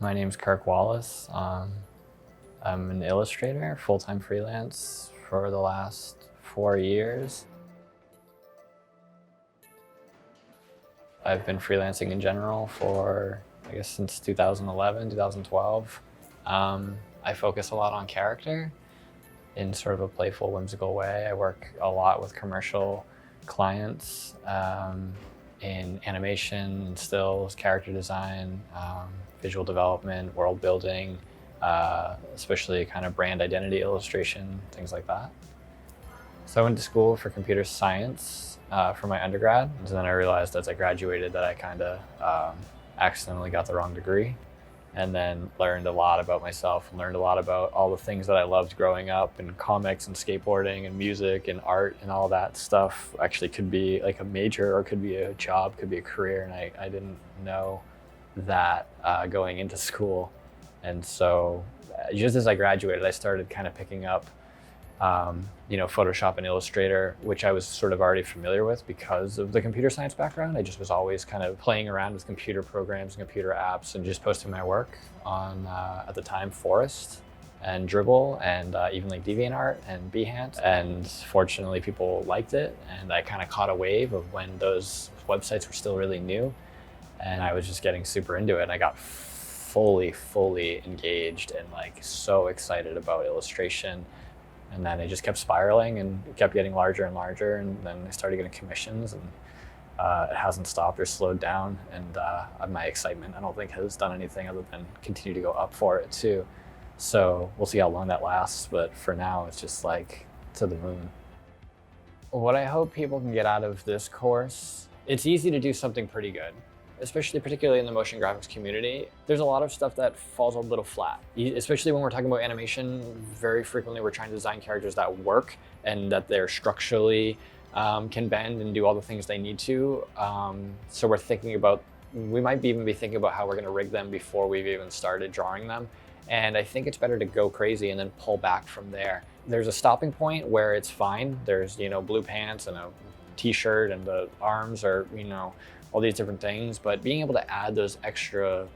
My name's Kirk Wallace. I'm an illustrator, full-time freelance for the last 4 years. I've been freelancing in general for, I guess, since 2011, 2012. I focus a lot on character in sort of a playful, whimsical way. I work a lot with commercial clients in animation, stills, character design, visual development, world building, especially kind of brand identity illustration, things like that. So I went to school for computer science for my undergrad, and then I realized as I graduated that I kind of accidentally got the wrong degree, and then learned a lot about myself and learned a lot about all the things that I loved growing up, and comics and skateboarding and music and art and all that stuff actually could be like a major or could be a job, could be a career, and I didn't know that going into school. And so just as I graduated, I started kind of picking up Photoshop and Illustrator, which I was sort of already familiar with because of the computer science background. I just was always kind of playing around with computer programs and computer apps and just posting my work on, at the time, Forest and Dribble and even like DeviantArt and Behance. And fortunately, people liked it. And I kind of caught a wave of when those websites were still really new. And I was just getting super into it. And I got fully engaged and like so excited about illustration. And then it just kept spiraling and kept getting larger and larger. And then I started getting commissions, and it hasn't stopped or slowed down. And my excitement, I don't think, has done anything other than continue to go up for it too. So we'll see how long that lasts. But for now, it's just like to the moon. What I hope people can get out of this course, it's easy to do something pretty good, particularly in the motion graphics community. There's a lot of stuff that falls a little flat, especially when we're talking about animation. Very frequently, we're trying to design characters that work and that they're structurally can bend and do all the things they need to. So we might even be thinking about how we're going to rig them before we've even started drawing them. And I think it's better to go crazy and then pull back from there. There's a stopping point where it's fine. There's, blue pants and a t-shirt and the arms are, all these different things, but being able to add those extra,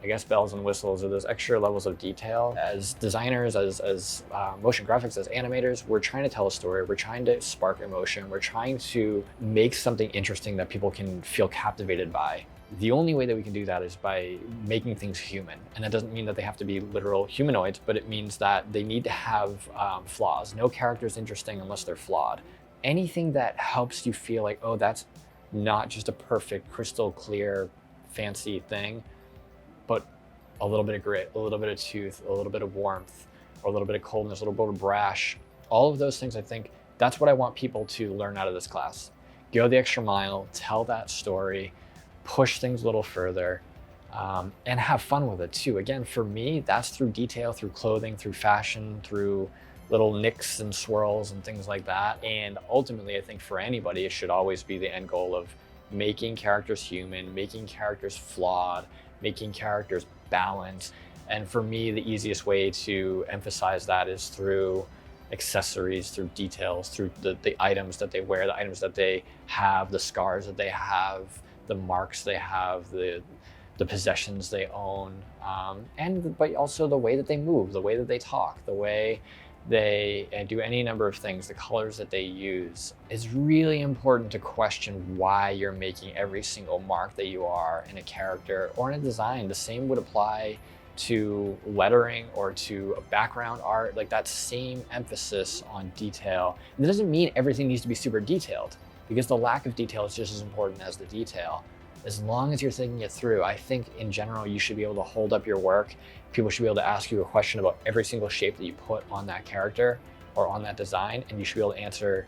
I guess, bells and whistles, or those extra levels of detail. As designers, as motion graphics, as animators, we're trying to tell a story, we're trying to spark emotion, we're trying to make something interesting that people can feel captivated by. The only way that we can do that is by making things human. And that doesn't mean that they have to be literal humanoids, but it means that they need to have flaws. No character is interesting unless they're flawed. Anything that helps you feel like, oh, that's not just a perfect, crystal clear, fancy thing, but a little bit of grit, a little bit of tooth, a little bit of warmth, or a little bit of coldness, a little bit of brash. All of those things, I think, that's what I want people to learn out of this class. Go the extra mile, tell that story, push things a little further, and have fun with it too. Again, for me, that's through detail, through clothing, through fashion, through little nicks and swirls and things like that. And ultimately, I think for anybody, it should always be the end goal of making characters human, making characters flawed, making characters balanced. And for me, the easiest way to emphasize that is through accessories, through details, through the items that they wear, the items that they have, the scars that they have, the marks they have, the possessions they own, but also the way that they move, the way that they talk, the way they do any number of things, the colors that they use. It's really important to question why you're making every single mark that you are in a character or in a design. The same would apply to lettering or to a background art, like that same emphasis on detail. And that doesn't mean everything needs to be super detailed, because the lack of detail is just as important as the detail. As long as you're thinking it through, I think in general, you should be able to hold up your work. People should be able to ask you a question about every single shape that you put on that character or on that design, and you should be able to answer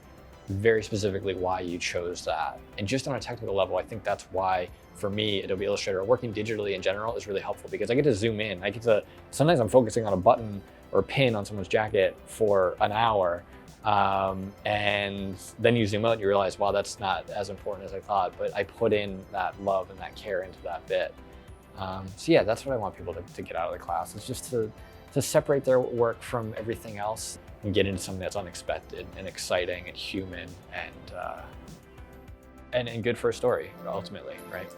very specifically why you chose that. And just on a technical level, I think that's why, for me, Adobe Illustrator, working digitally in general is really helpful, because I get to zoom in. Sometimes I'm focusing on a button or a pin on someone's jacket for an hour, and then you zoom out and you realize, wow, that's not as important as I thought, but I put in that love and that care into that bit. So yeah, that's what I want people to get out of the class. It's just to separate their work from everything else and get into something that's unexpected and exciting and human and good for a story, ultimately, right?